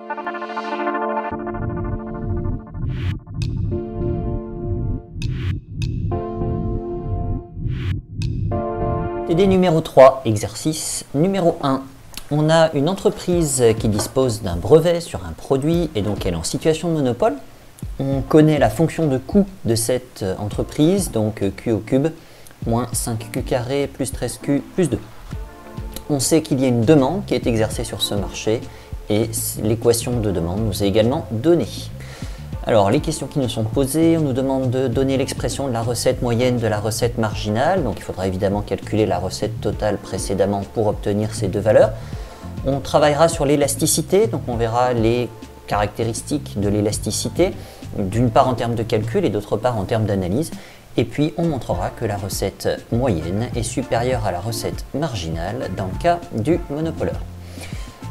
TD numéro 3, exercice numéro 1. On a une entreprise qui dispose d'un brevet sur un produit et donc elle est en situation de monopole. On connaît la fonction de coût de cette entreprise, donc Q au cube, moins 5Q carré plus 13Q plus 2. On sait qu'il y a une demande qui est exercée sur ce marché et l'équation de demande nous est également donnée. Alors, les questions qui nous sont posées, on nous demande de donner l'expression de la recette moyenne de la recette marginale. Donc, il faudra évidemment calculer la recette totale précédemment pour obtenir ces deux valeurs. On travaillera sur l'élasticité, donc on verra les caractéristiques de l'élasticité, d'une part en termes de calcul et d'autre part en termes d'analyse. Et puis, on montrera que la recette moyenne est supérieure à la recette marginale dans le cas du monopoleur.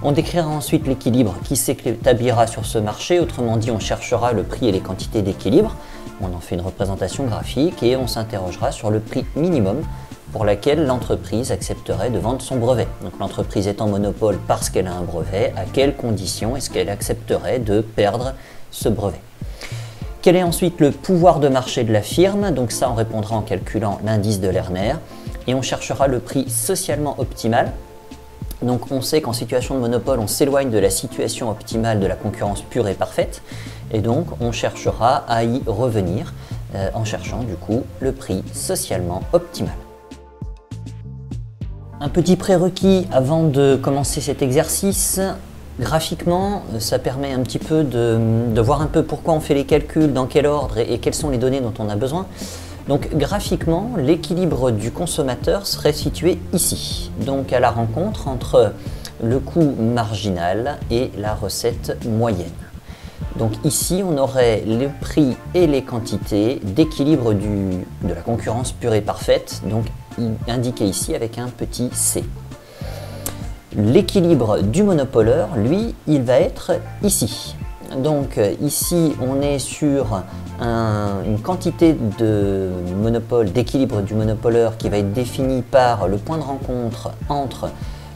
On décrira ensuite l'équilibre qui s'établira sur ce marché, autrement dit on cherchera le prix et les quantités d'équilibre, on en fait une représentation graphique et on s'interrogera sur le prix minimum pour laquelle l'entreprise accepterait de vendre son brevet. Donc l'entreprise est en monopole parce qu'elle a un brevet, à quelles conditions est-ce qu'elle accepterait de perdre ce brevet? Quel est ensuite le pouvoir de marché de la firme? Donc ça on répondra en calculant l'indice de Lerner et on cherchera le prix socialement optimal. Donc on sait qu'en situation de monopole, on s'éloigne de la situation optimale de la concurrence pure et parfaite. Et donc on cherchera à y revenir en cherchant du coup le prix socialement optimal. Un petit prérequis avant de commencer cet exercice. Graphiquement, ça permet un petit peu de voir un peu pourquoi on fait les calculs, dans quel ordre et quelles sont les données dont on a besoin. Donc graphiquement, l'équilibre du consommateur serait situé ici, donc à la rencontre entre le coût marginal et la recette moyenne. Donc ici, on aurait le prix et les quantités d'équilibre de la concurrence pure et parfaite, donc indiqué ici avec un petit c. L'équilibre du monopoleur, lui, il va être ici. Donc ici, on est sur une quantité de monopole, d'équilibre du monopoleur qui va être définie par le point de rencontre entre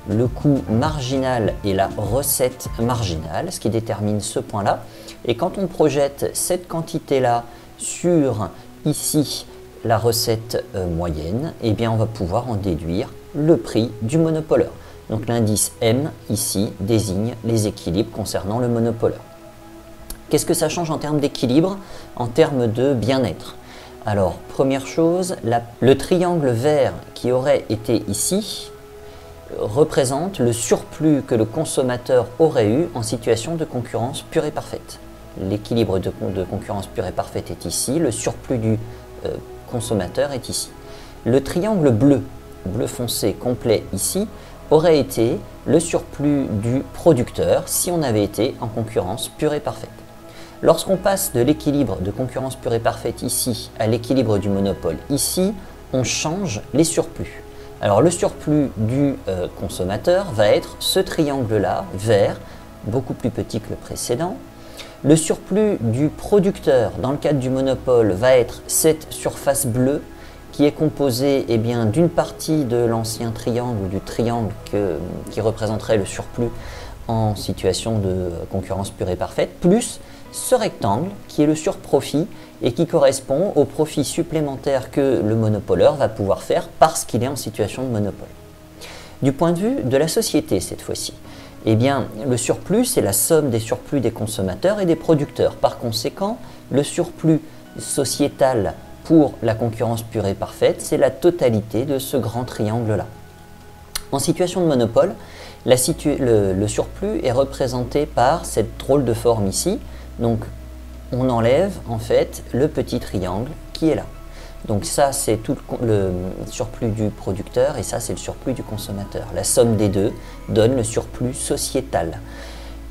le coût marginal et la recette marginale, ce qui détermine ce point-là. Et quand on projette cette quantité-là sur ici la recette moyenne, eh bien on va pouvoir en déduire le prix du monopoleur. Donc l'indice M ici désigne les équilibres concernant le monopoleur. Qu'est-ce que ça change en termes d'équilibre, en termes de bien-être? Alors, première chose, le triangle vert qui aurait été ici représente le surplus que le consommateur aurait eu en situation de concurrence pure et parfaite. L'équilibre de concurrence pure et parfaite est ici, le surplus du consommateur est ici. Le triangle bleu, bleu foncé complet ici, aurait été le surplus du producteur si on avait été en concurrence pure et parfaite. Lorsqu'on passe de l'équilibre de concurrence pure et parfaite ici à l'équilibre du monopole ici, on change les surplus. Alors le surplus du consommateur va être ce triangle-là, vert, beaucoup plus petit que le précédent. Le surplus du producteur dans le cadre du monopole va être cette surface bleue qui est composée d'une partie de l'ancien triangle ou du triangle qui représenterait le surplus en situation de concurrence pure et parfaite, plus ce rectangle qui est le surprofit et qui correspond au profit supplémentaire que le monopoleur va pouvoir faire parce qu'il est en situation de monopole. Du point de vue de la société cette fois-ci, eh bien, le surplus c'est la somme des surplus des consommateurs et des producteurs. Par conséquent, le surplus sociétal pour la concurrence pure et parfaite, c'est la totalité de ce grand triangle-là. En situation de monopole, le surplus est représenté par cette drôle de forme ici. Donc, on enlève en fait le petit triangle qui est là. Donc ça, c'est tout le surplus du producteur et ça, c'est le surplus du consommateur. La somme des deux donne le surplus sociétal.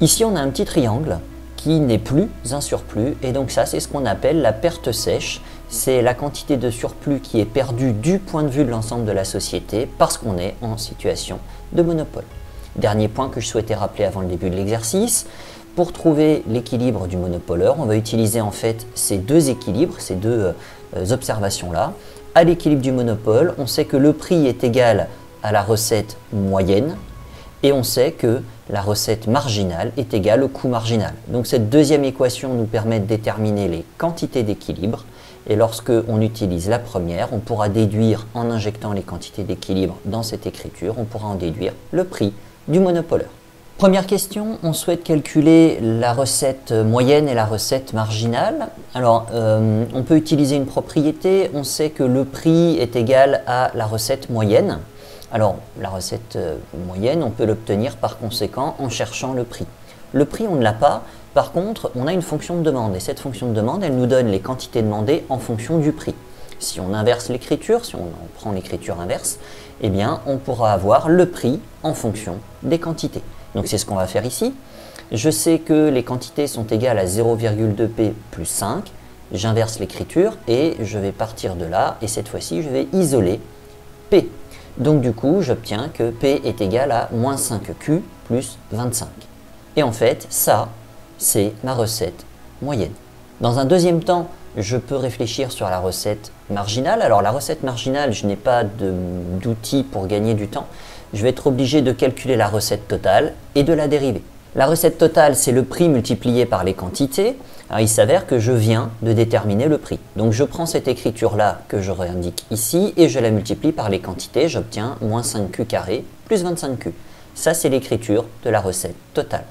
Ici, on a un petit triangle qui n'est plus un surplus et donc ça, c'est ce qu'on appelle la perte sèche. C'est la quantité de surplus qui est perdue du point de vue de l'ensemble de la société parce qu'on est en situation de monopole. Dernier point que je souhaitais rappeler avant le début de l'exercice. Pour trouver l'équilibre du monopoleur, on va utiliser en fait ces deux équilibres, ces deux observations-là. À l'équilibre du monopole, on sait que le prix est égal à la recette moyenne et on sait que la recette marginale est égale au coût marginal. Donc cette deuxième équation nous permet de déterminer les quantités d'équilibre. Et lorsque on utilise la première, on pourra déduire, en injectant les quantités d'équilibre dans cette écriture, on pourra en déduire le prix du monopoleur. Première question, on souhaite calculer la recette moyenne et la recette marginale. Alors, on peut utiliser une propriété, on sait que le prix est égal à la recette moyenne. Alors, la recette moyenne, on peut l'obtenir par conséquent en cherchant le prix. Le prix, on ne l'a pas. Par contre, on a une fonction de demande et cette fonction de demande, elle nous donne les quantités demandées en fonction du prix. Si on inverse l'écriture, si on prend l'écriture inverse, eh bien, on pourra avoir le prix en fonction des quantités. Donc, c'est ce qu'on va faire ici. Je sais que les quantités sont égales à 0,2p plus 5. J'inverse l'écriture et je vais partir de là et cette fois-ci, je vais isoler p. Donc, du coup, j'obtiens que p est égal à moins 5q plus 25. Et en fait, ça, c'est ma recette moyenne. Dans un deuxième temps, je peux réfléchir sur la recette marginale. Alors la recette marginale, je n'ai pas d'outil pour gagner du temps. Je vais être obligé de calculer la recette totale et de la dériver. La recette totale, c'est le prix multiplié par les quantités. Alors il s'avère que je viens de déterminer le prix. Donc je prends cette écriture-là que je réindique ici et je la multiplie par les quantités. J'obtiens moins 5q carré plus 25q. Ça, c'est l'écriture de la recette totale.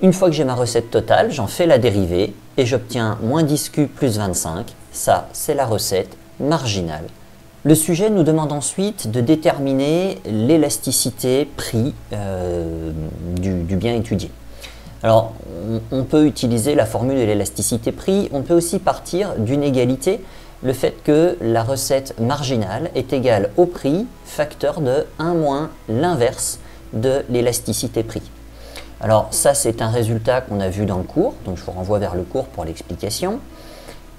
Une fois que j'ai ma recette totale, j'en fais la dérivée et j'obtiens moins 10q plus 25. Ça, c'est la recette marginale. Le sujet nous demande ensuite de déterminer l'élasticité prix du bien étudié. Alors, on peut utiliser la formule de l'élasticité prix. On peut aussi partir d'une égalité, le fait que la recette marginale est égale au prix facteur de 1 moins l'inverse de l'élasticité prix. Alors ça, c'est un résultat qu'on a vu dans le cours, donc je vous renvoie vers le cours pour l'explication.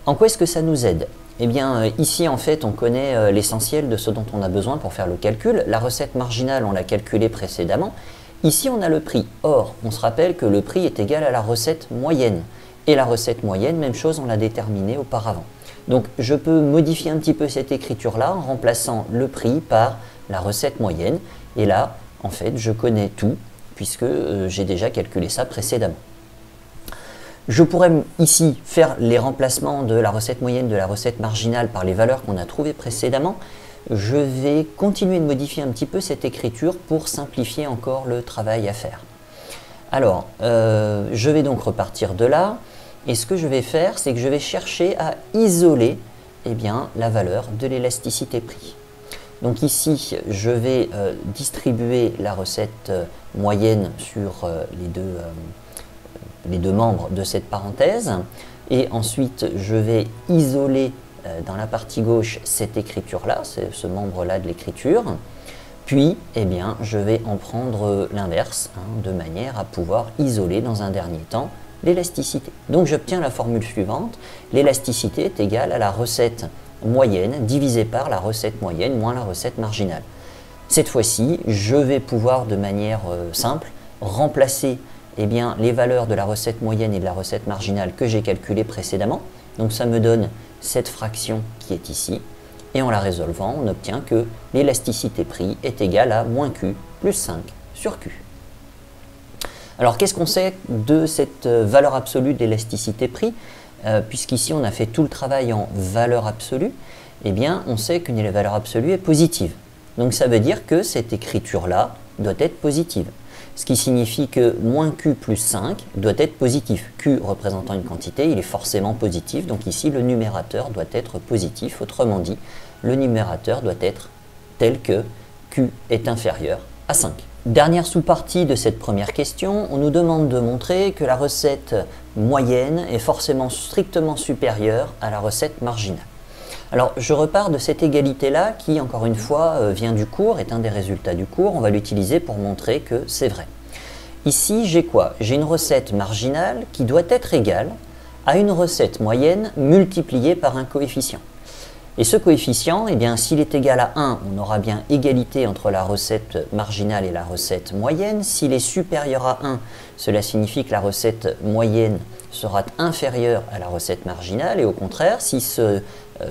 En quoi est-ce que ça nous aide? Eh bien, ici, en fait, on connaît l'essentiel de ce dont on a besoin pour faire le calcul. La recette marginale, on l'a calculée précédemment. Ici, on a le prix. Or, on se rappelle que le prix est égal à la recette moyenne. Et la recette moyenne, même chose, on l'a déterminée auparavant. Donc, je peux modifier un petit peu cette écriture-là en remplaçant le prix par la recette moyenne. Et là, en fait, je connais tout, puisque j'ai déjà calculé ça précédemment. Je pourrais ici faire les remplacements de la recette moyenne de la recette marginale par les valeurs qu'on a trouvées précédemment. Je vais continuer de modifier un petit peu cette écriture pour simplifier encore le travail à faire. Alors, je vais donc repartir de là, et ce que je vais faire, c'est que je vais chercher à isoler la valeur de l'élasticité prix. Donc ici, je vais distribuer la recette moyenne sur les deux membres de cette parenthèse. Et ensuite, je vais isoler dans la partie gauche cette écriture-là, ce membre-là de l'écriture. Puis, je vais en prendre l'inverse, de manière à pouvoir isoler dans un dernier temps l'élasticité. Donc j'obtiens la formule suivante. L'élasticité est égale à la recette moyenne divisée par la recette moyenne moins la recette marginale. Cette fois-ci, je vais pouvoir de manière simple remplacer les valeurs de la recette moyenne et de la recette marginale que j'ai calculées précédemment. Donc ça me donne cette fraction qui est ici. Et en la résolvant, on obtient que l'élasticité prix est égale à moins Q plus 5 sur Q. Alors qu'est-ce qu'on sait de cette valeur absolue d'élasticité prix? Puisqu'ici on a fait tout le travail en valeur absolue, on sait qu'une valeur absolue est positive. Donc ça veut dire que cette écriture-là doit être positive. Ce qui signifie que moins Q plus 5 doit être positif. Q représentant une quantité, il est forcément positif. Donc ici, le numérateur doit être positif. Autrement dit, le numérateur doit être tel que Q est inférieur à 5. Dernière sous-partie de cette première question, on nous demande de montrer que la recette moyenne est forcément strictement supérieure à la recette marginale. Alors, je repars de cette égalité-là qui, encore une fois, vient du cours, est un des résultats du cours. On va l'utiliser pour montrer que c'est vrai. Ici, j'ai quoi? J'ai une recette marginale qui doit être égale à une recette moyenne multipliée par un coefficient. Et ce coefficient, s'il est égal à 1, on aura bien égalité entre la recette marginale et la recette moyenne. S'il est supérieur à 1, cela signifie que la recette moyenne sera inférieure à la recette marginale. Et au contraire, si ce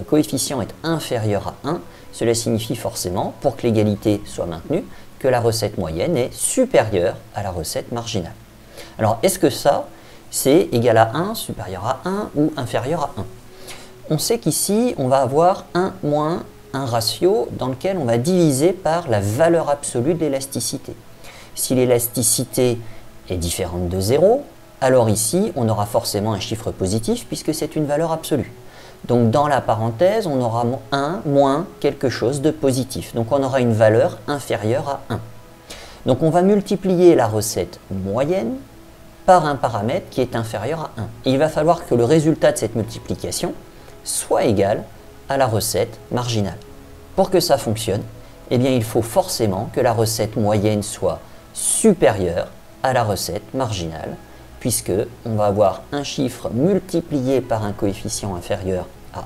coefficient est inférieur à 1, cela signifie forcément, pour que l'égalité soit maintenue, que que la recette moyenne est supérieure à la recette marginale. Alors, est-ce que ça, c'est égal à 1, supérieur à 1 ou inférieur à 1? On sait qu'ici, on va avoir 1 moins un ratio dans lequel on va diviser par la valeur absolue de l'élasticité. Si l'élasticité est différente de 0, alors ici, on aura forcément un chiffre positif puisque c'est une valeur absolue. Donc dans la parenthèse, on aura 1 moins quelque chose de positif. Donc on aura une valeur inférieure à 1. Donc on va multiplier la recette moyenne par un paramètre qui est inférieur à 1. Et il va falloir que le résultat de cette multiplication soit égal à la recette marginale. Pour que ça fonctionne, eh bien, il faut forcément que la recette moyenne soit supérieure à la recette marginale, puisque on va avoir un chiffre multiplié par un coefficient inférieur à 1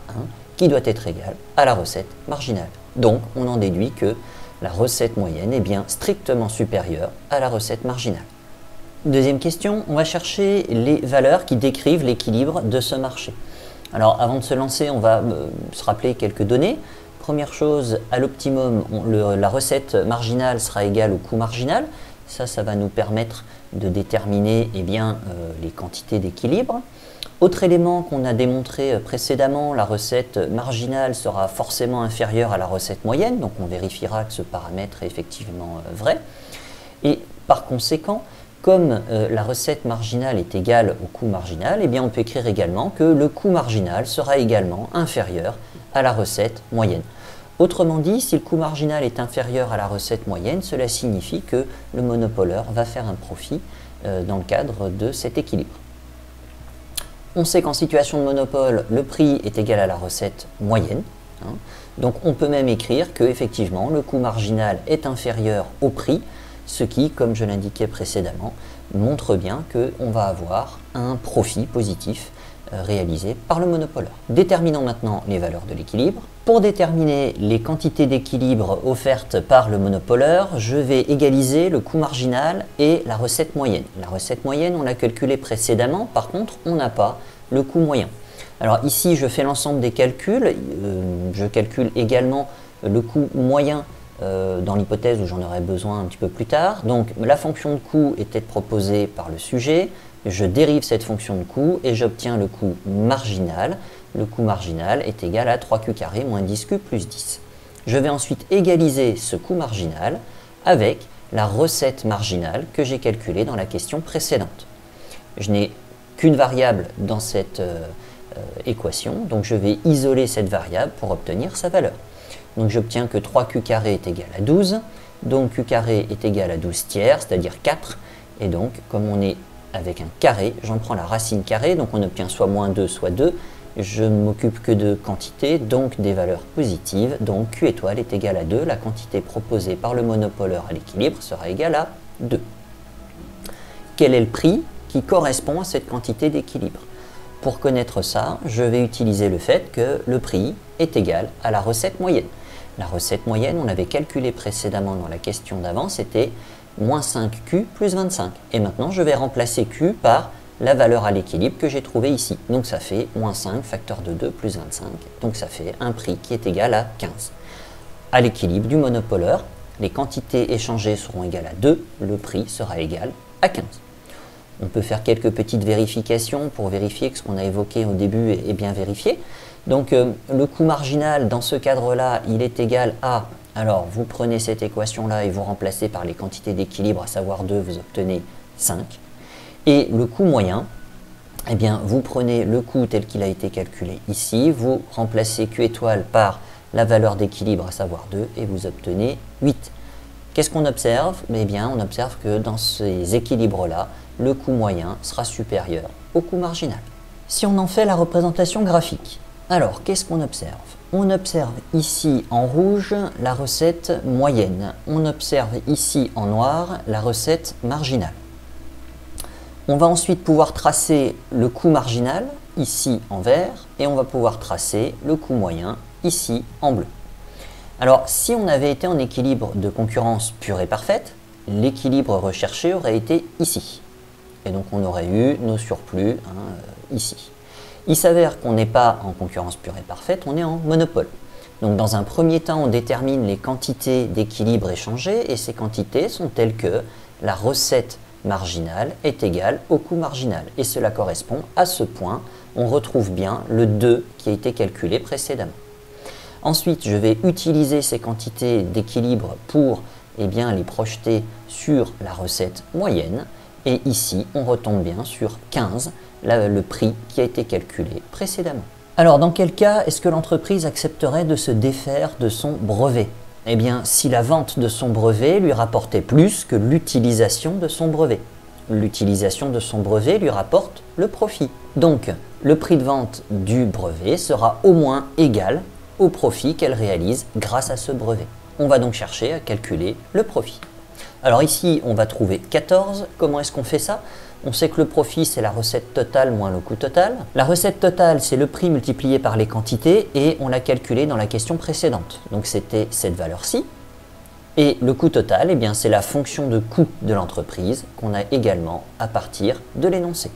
qui doit être égal à la recette marginale. Donc, on en déduit que la recette moyenne est bien strictement supérieure à la recette marginale. Deuxième question, on va chercher les valeurs qui décrivent l'équilibre de ce marché. Alors, avant de se lancer, on va se rappeler quelques données. Première chose, à l'optimum, la recette marginale sera égale au coût marginal. Ça va nous permettre de déterminer les quantités d'équilibre. Autre élément qu'on a démontré précédemment, la recette marginale sera forcément inférieure à la recette moyenne, donc on vérifiera que ce paramètre est effectivement vrai. Et par conséquent, comme la recette marginale est égale au coût marginal, eh bien on peut écrire également que le coût marginal sera également inférieur à la recette moyenne. Autrement dit, si le coût marginal est inférieur à la recette moyenne, cela signifie que le monopoleur va faire un profit dans le cadre de cet équilibre. On sait qu'en situation de monopole, le prix est égal à la recette moyenne. Donc on peut même écrire que effectivement le coût marginal est inférieur au prix, ce qui, comme je l'indiquais précédemment, montre bien qu'on va avoir un profit positif réalisé par le monopoleur. Déterminons maintenant les valeurs de l'équilibre. Pour déterminer les quantités d'équilibre offertes par le monopoleur, je vais égaliser le coût marginal et la recette moyenne. La recette moyenne, on l'a calculée précédemment, par contre, on n'a pas le coût moyen. Alors ici, je fais l'ensemble des calculs, je calcule également le coût moyen dans l'hypothèse où j'en aurai besoin un petit peu plus tard. Donc la fonction de coût était proposée par le sujet, je dérive cette fonction de coût et j'obtiens le coût marginal. Le coût marginal est égal à 3q carré moins 10q plus 10. Je vais ensuite égaliser ce coût marginal avec la recette marginale que j'ai calculée dans la question précédente. Je n'ai qu'une variable dans cette équation, donc je vais isoler cette variable pour obtenir sa valeur. Donc j'obtiens que 3q carré est égal à 12, donc q carré est égal à 12 tiers, c'est-à-dire 4, et donc comme on est avec un carré, j'en prends la racine carrée, donc on obtient soit moins 2, soit 2, je ne m'occupe que de quantité, donc des valeurs positives, donc q étoile est égal à 2, la quantité proposée par le monopoleur à l'équilibre sera égale à 2. Quel est le prix qui correspond à cette quantité d'équilibre? Pour connaître ça, je vais utiliser le fait que le prix est égal à la recette moyenne. La recette moyenne, on l'avait calculée précédemment dans la question d'avant, c'était moins 5q plus 25. Et maintenant, je vais remplacer q par la valeur à l'équilibre que j'ai trouvée ici. Donc ça fait moins 5 facteur de 2 plus 25. Donc ça fait un prix qui est égal à 15. À l'équilibre du monopoleur, les quantités échangées seront égales à 2, le prix sera égal à 15. On peut faire quelques petites vérifications pour vérifier que ce qu'on a évoqué au début est bien vérifié. Donc le coût marginal dans ce cadre-là, il est égal à, alors vous prenez cette équation-là et vous remplacez par les quantités d'équilibre, à savoir 2, vous obtenez 5. Et le coût moyen, eh bien vous prenez le coût tel qu'il a été calculé ici, vous remplacez Q étoile par la valeur d'équilibre, à savoir 2, et vous obtenez 8. Qu'est-ce qu'on observe? Eh bien on observe que dans ces équilibres-là, le coût moyen sera supérieur au coût marginal. Si on en fait la représentation graphique, alors qu'est-ce qu'on observe? On observe ici en rouge la recette moyenne. On observe ici en noir la recette marginale. On va ensuite pouvoir tracer le coût marginal ici en vert et on va pouvoir tracer le coût moyen ici en bleu. Alors si on avait été en équilibre de concurrence pure et parfaite, l'équilibre recherché aurait été ici. Et donc on aurait eu nos surplus ici. Il s'avère qu'on n'est pas en concurrence pure et parfaite, on est en monopole. Donc dans un premier temps, on détermine les quantités d'équilibre échangées et ces quantités sont telles que la recette marginale est égale au coût marginal. Et cela correspond à ce point, on retrouve bien le 2 qui a été calculé précédemment. Ensuite, je vais utiliser ces quantités d'équilibre pour les projeter sur la recette moyenne. Et ici, on retombe bien sur 15, le prix qui a été calculé précédemment. Alors, dans quel cas est-ce que l'entreprise accepterait de se défaire de son brevet? Eh bien, si la vente de son brevet lui rapportait plus que l'utilisation de son brevet. L'utilisation de son brevet lui rapporte le profit. Donc, le prix de vente du brevet sera au moins égal au profit qu'elle réalise grâce à ce brevet. On va donc chercher à calculer le profit. Alors ici, on va trouver 14. Comment est-ce qu'on fait ça? On sait que le profit, c'est la recette totale moins le coût total. La recette totale, c'est le prix multiplié par les quantités et on l'a calculé dans la question précédente. Donc c'était cette valeur-ci. Et le coût total, c'est la fonction de coût de l'entreprise qu'on a également à partir de l'énoncé.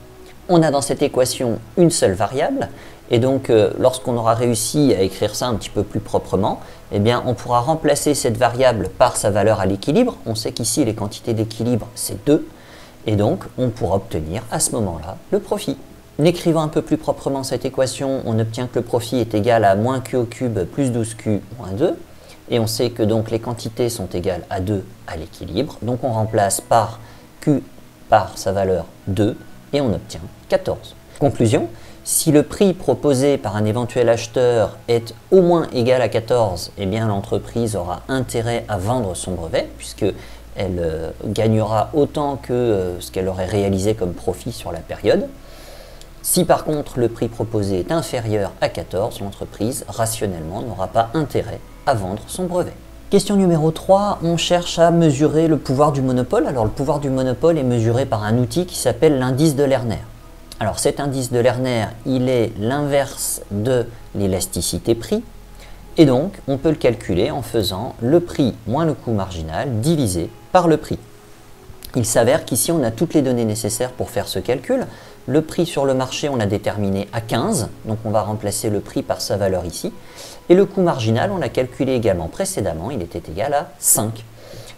On a dans cette équation une seule variable et donc lorsqu'on aura réussi à écrire ça un petit peu plus proprement, on pourra remplacer cette variable par sa valeur à l'équilibre. On sait qu'ici les quantités d'équilibre c'est 2 et donc on pourra obtenir à ce moment-là le profit. En écrivant un peu plus proprement cette équation, on obtient que le profit est égal à moins q au cube plus 12q moins 2 et on sait que donc les quantités sont égales à 2 à l'équilibre. Donc on remplace par q par sa valeur 2 et on obtient 14. Conclusion, si le prix proposé par un éventuel acheteur est au moins égal à 14, l'entreprise aura intérêt à vendre son brevet puisqu'elle gagnera autant que ce qu'elle aurait réalisé comme profit sur la période. Si par contre le prix proposé est inférieur à 14, l'entreprise rationnellement n'aura pas intérêt à vendre son brevet. Question numéro 3, on cherche à mesurer le pouvoir du monopole. Alors le pouvoir du monopole est mesuré par un outil qui s'appelle l'indice de Lerner. Alors cet indice de Lerner, il est l'inverse de l'élasticité prix. Et donc on peut le calculer en faisant le prix moins le coût marginal divisé par le prix. Il s'avère qu'ici on a toutes les données nécessaires pour faire ce calcul. Le prix sur le marché, on l'a déterminé à 15, donc on va remplacer le prix par sa valeur ici. Et le coût marginal, on l'a calculé également précédemment, il était égal à 5.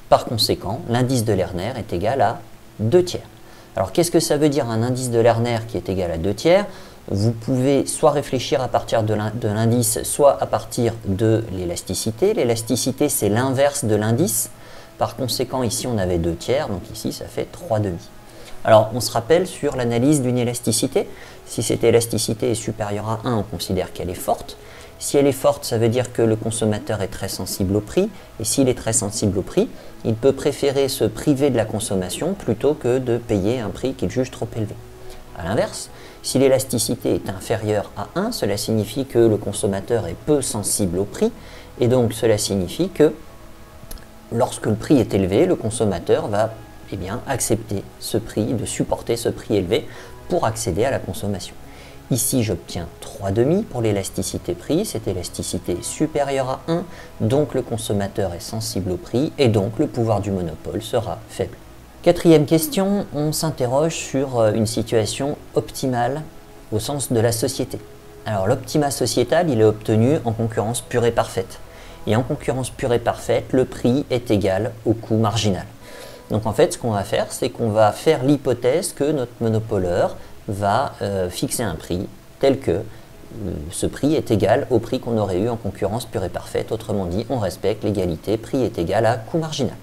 Par conséquent, l'indice de Lerner est égal à 2 tiers. Alors qu'est-ce que ça veut dire un indice de Lerner qui est égal à 2 tiers? Vous pouvez soit réfléchir à partir de l'indice, soit à partir de l'élasticité. L'élasticité, c'est l'inverse de l'indice. Par conséquent, ici, on avait 2 tiers, donc ici, ça fait 3 demi. Alors, on se rappelle sur l'analyse d'une élasticité. Si cette élasticité est supérieure à 1, on considère qu'elle est forte. Si elle est forte, ça veut dire que le consommateur est très sensible au prix. Et s'il est très sensible au prix, il peut préférer se priver de la consommation plutôt que de payer un prix qu'il juge trop élevé. A l'inverse, si l'élasticité est inférieure à 1, cela signifie que le consommateur est peu sensible au prix. Et donc, cela signifie que lorsque le prix est élevé, le consommateur va accepter ce prix, de supporter ce prix élevé pour accéder à la consommation. Ici, j'obtiens 3 demi pour l'élasticité prix. Cette élasticité est supérieure à 1, donc le consommateur est sensible au prix et donc le pouvoir du monopole sera faible. Quatrième question, on s'interroge sur une situation optimale au sens de la société. Alors l'optima sociétal, il est obtenu en concurrence pure et parfaite. Et en concurrence pure et parfaite, le prix est égal au coût marginal. Donc en fait, ce qu'on va faire, c'est qu'on va faire l'hypothèse que notre monopoleur va fixer un prix tel que ce prix est égal au prix qu'on aurait eu en concurrence pure et parfaite. Autrement dit, on respecte l'égalité, prix est égal à coût marginal.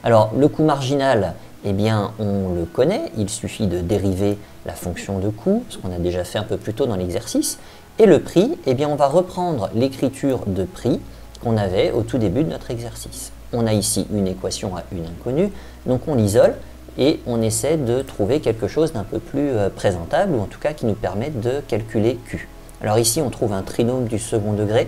Alors le coût marginal, on le connaît, il suffit de dériver la fonction de coût, ce qu'on a déjà fait un peu plus tôt dans l'exercice. Et le prix, on va reprendre l'écriture de prix qu'on avait au tout début de notre exercice. On a ici une équation à une inconnue, donc on l'isole et on essaie de trouver quelque chose d'un peu plus présentable, ou en tout cas qui nous permette de calculer Q. Alors ici, on trouve un trinôme du second degré.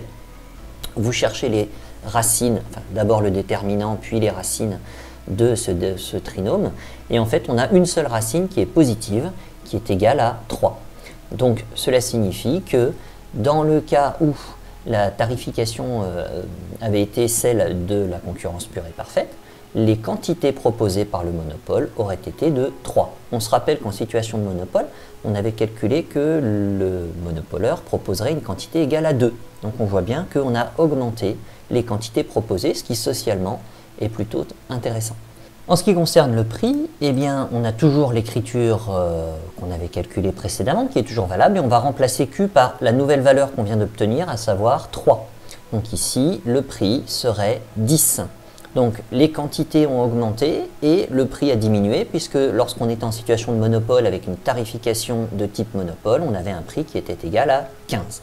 Vous cherchez les racines, d'abord le déterminant, puis les racines de ce trinôme. Et en fait, on a une seule racine qui est positive, qui est égale à 3. Donc cela signifie que dans le cas où la tarification avait été celle de la concurrence pure et parfaite, les quantités proposées par le monopole auraient été de 3. On se rappelle qu'en situation de monopole, on avait calculé que le monopoleur proposerait une quantité égale à 2. Donc on voit bien qu'on a augmenté les quantités proposées, ce qui socialement est plutôt intéressant. En ce qui concerne le prix, eh bien, on a toujours l'écriture qu'on avait calculée précédemment, qui est toujours valable, et on va remplacer Q par la nouvelle valeur qu'on vient d'obtenir, à savoir 3. Donc ici, le prix serait 10. Donc les quantités ont augmenté et le prix a diminué, puisque lorsqu'on était en situation de monopole avec une tarification de type monopole, on avait un prix qui était égal à 15.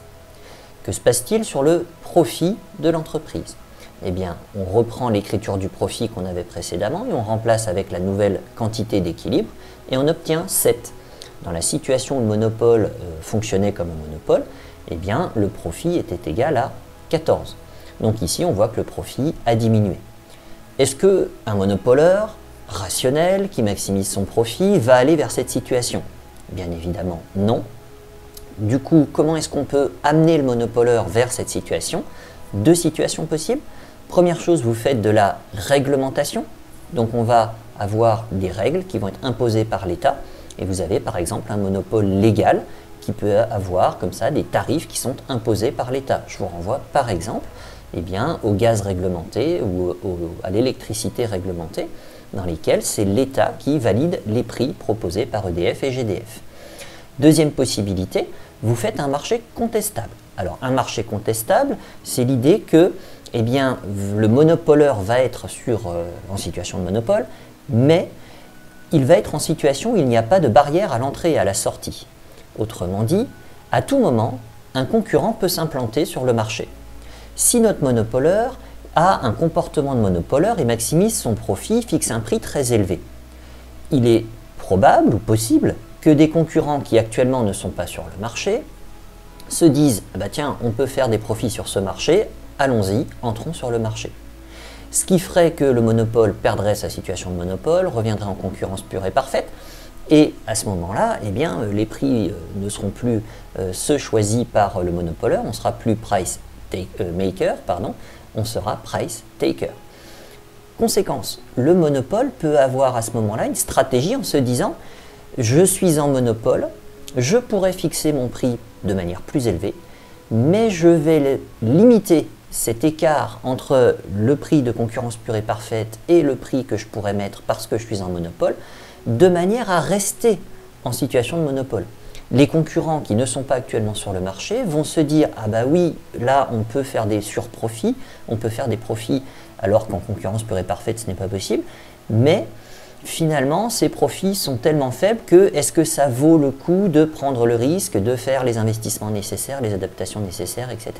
Que se passe-t-il sur le profit de l'entreprise? Eh bien, on reprend l'écriture du profit qu'on avait précédemment et on remplace avec la nouvelle quantité d'équilibre et on obtient 7. Dans la situation où le monopole fonctionnait comme un monopole, eh bien, le profit était égal à 14. Donc ici, on voit que le profit a diminué. Est-ce qu'un monopoleur rationnel qui maximise son profit va aller vers cette situation? Bien évidemment, non. Du coup, comment est-ce qu'on peut amener le monopoleur vers cette situation? Deux situations possibles. Première chose, vous faites de la réglementation. Donc on va avoir des règles qui vont être imposées par l'État. Et vous avez par exemple un monopole légal qui peut avoir comme ça des tarifs qui sont imposés par l'État. Je vous renvoie par exemple au gaz réglementé ou à l'électricité réglementée, dans lesquels c'est l'État qui valide les prix proposés par EDF et GDF. Deuxième possibilité, vous faites un marché contestable. Alors un marché contestable, c'est l'idée que le monopoleur va être en situation de monopole, mais il va être en situation où il n'y a pas de barrière à l'entrée et à la sortie. Autrement dit, à tout moment, un concurrent peut s'implanter sur le marché. Si notre monopoleur a un comportement de monopoleur et maximise son profit, fixe un prix très élevé, il est probable ou possible que des concurrents qui actuellement ne sont pas sur le marché se disent « tiens, on peut faire des profits sur ce marché, allons-y, entrons sur le marché ». Ce qui ferait que le monopole perdrait sa situation de monopole, reviendrait en concurrence pure et parfaite, et à ce moment-là, les prix ne seront plus ceux choisis par le monopoleur, on sera plus price maker, on sera price taker. Conséquence, le monopole peut avoir à ce moment-là une stratégie en se disant « je suis en monopole, je pourrais fixer mon prix de manière plus élevée, mais je vais limiter cet écart entre le prix de concurrence pure et parfaite et le prix que je pourrais mettre parce que je suis en monopole, de manière à rester en situation de monopole. » Les concurrents qui ne sont pas actuellement sur le marché vont se dire « ah bah oui, là on peut faire des surprofits, on peut faire des profits alors qu'en concurrence pure et parfaite ce n'est pas possible, mais finalement ces profits sont tellement faibles que est-ce que ça vaut le coup de prendre le risque de faire les investissements nécessaires, les adaptations nécessaires, etc. »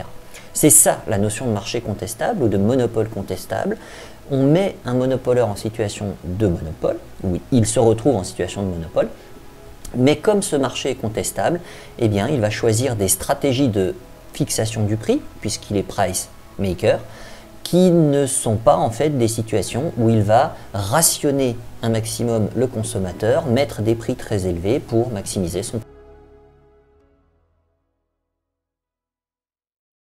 C'est ça la notion de marché contestable ou de monopole contestable. On met un monopoleur en situation de monopole, ou il se retrouve en situation de monopole, mais comme ce marché est contestable, il va choisir des stratégies de fixation du prix, puisqu'il est price maker, qui ne sont pas en fait des situations où il va rationner un maximum le consommateur, mettre des prix très élevés pour maximiser son